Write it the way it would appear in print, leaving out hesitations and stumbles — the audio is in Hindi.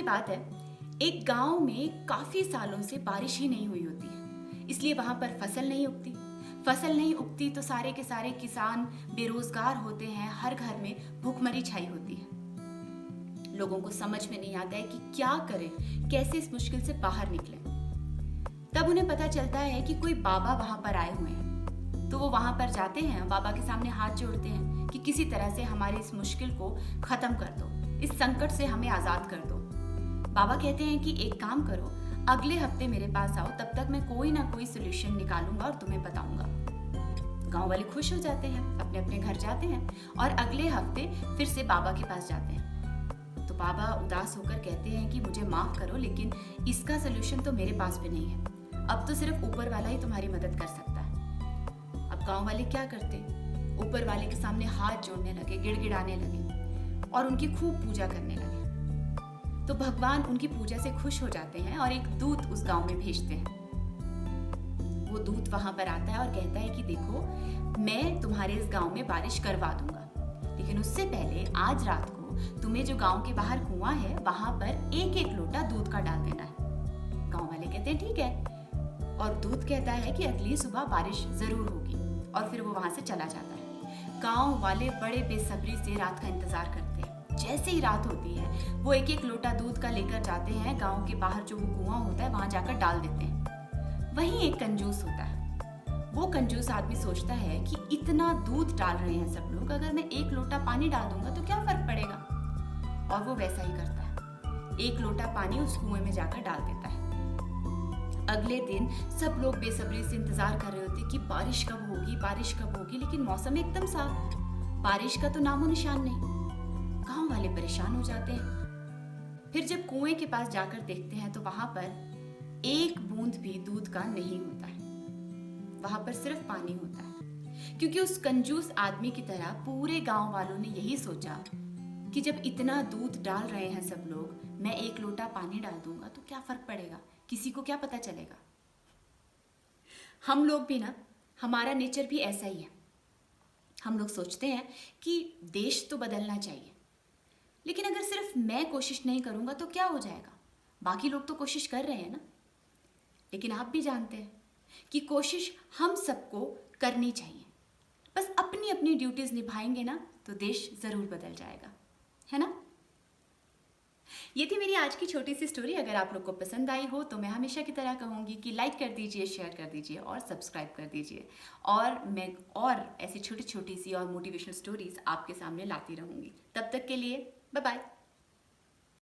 बात है, एक गांव में काफी सालों से बारिश ही नहीं हुई होती है, इसलिए वहां पर फसल नहीं उगती। फसल नहीं उगती तो सारे के सारे किसान बेरोजगार होते हैं, हर घर में भूखमरी छाई होती है। लोगों को समझ में नहीं आता है कि क्या करें, कैसे इस मुश्किल से बाहर निकलें। तब उन्हें पता चलता है कि कोई बाबा वहां पर आए हुए हैं, तो वो वहां पर जाते हैं, बाबा के सामने हाथ जोड़ते हैं कि किसी तरह से हमारी इस मुश्किल को खत्म कर दो, इस संकट से हमें आजाद कर दो। बाबा कहते हैं कि एक काम करो, अगले हफ्ते मेरे पास आओ, तब तक मैं कोई ना कोई सोल्यूशन निकालूंगा और तुम्हें बताऊंगा। गांव वाले खुश हो जाते हैं, अपने अपने घर जाते हैं और अगले हफ्ते फिर से बाबा के पास जाते हैं। तो बाबा उदास होकर कहते हैं कि मुझे माफ करो, लेकिन इसका सोल्यूशन तो मेरे पास भी नहीं है। अब तो सिर्फ ऊपर वाला ही तुम्हारी मदद कर सकता है। अब गांव वाले क्या करते, ऊपर वाले के सामने हाथ जोड़ने लगे, गिड़गिड़ाने लगे और उनकी खूब पूजा करने लगे। तो भगवान उनकी पूजा से खुश हो जाते हैं और एक दूत उस गांव में भेजते हैं। वो दूत वहां पर आता है और कहता है कि देखो, मैं तुम्हारे इस गांव में बारिश करवा दूंगा, लेकिन उससे पहले आज रात को तुम्हें जो गांव के बाहर कुआं है वहां पर एक एक लोटा दूध का डाल देना है। गांव वाले कहते हैं ठीक है, और दूत कहता है कि अगली सुबह बारिश जरूर होगी, और फिर वो वहां से चला जाता है। गांव वाले बड़े बेसब्री से रात का इंतजार करते हैं। जैसे ही रात होती है, वो एक एक लोटा दूध का लेकर जाते हैं, गांव के बाहर जो वो कुआं होता है वहां जाकर डाल देते हैं। वहीं एक कंजूस होता है। वो कंजूस आदमी सोचता है कि इतना दूध डाल रहे हैं सब लोग, अगर मैं एक लोटा पानी डाल दूंगा तो क्या फर्क पड़ेगा। और वो वैसा ही करता है, एक लोटा पानी उस कुएं में जाकर डाल देता है। अगले दिन सब लोग बेसब्री से इंतजार कर रहे होते कि बारिश कब होगी, बारिश कब होगी, लेकिन मौसम एकदम साफ, बारिश का तो नामो निशान नहीं। गांव वाले परेशान हो जाते हैं। फिर जब कुएं के पास जाकर देखते हैं तो वहां पर एक बूंद भी दूध का नहीं होता है, वहां पर सिर्फ पानी होता है। क्योंकि उस कंजूस आदमी की तरह पूरे गांव वालों ने यही सोचा कि जब इतना दूध डाल रहे हैं सब लोग, मैं एक लोटा पानी डाल दूंगा तो क्या फर्क पड़ेगा, किसी को क्या पता चलेगा। हम लोग भी ना, हमारा नेचर भी ऐसा ही है। हम लोग सोचते हैं कि देश तो बदलना चाहिए, लेकिन अगर सिर्फ मैं कोशिश नहीं करूंगा तो क्या हो जाएगा, बाकी लोग तो कोशिश कर रहे हैं ना। लेकिन आप भी जानते हैं कि कोशिश हम सबको करनी चाहिए, बस अपनी अपनी ड्यूटीज निभाएंगे ना तो देश जरूर बदल जाएगा, है ना। ये थी मेरी आज की छोटी सी स्टोरी। अगर आप लोग को पसंद आई हो तो मैं हमेशा की तरह कहूँगी कि लाइक कर दीजिए, शेयर कर दीजिए और सब्सक्राइब कर दीजिए, और मैं और ऐसी छोटी छोटी सी और मोटिवेशनल स्टोरीज आपके सामने लाती रहूँगी। तब तक के लिए बाय बाय।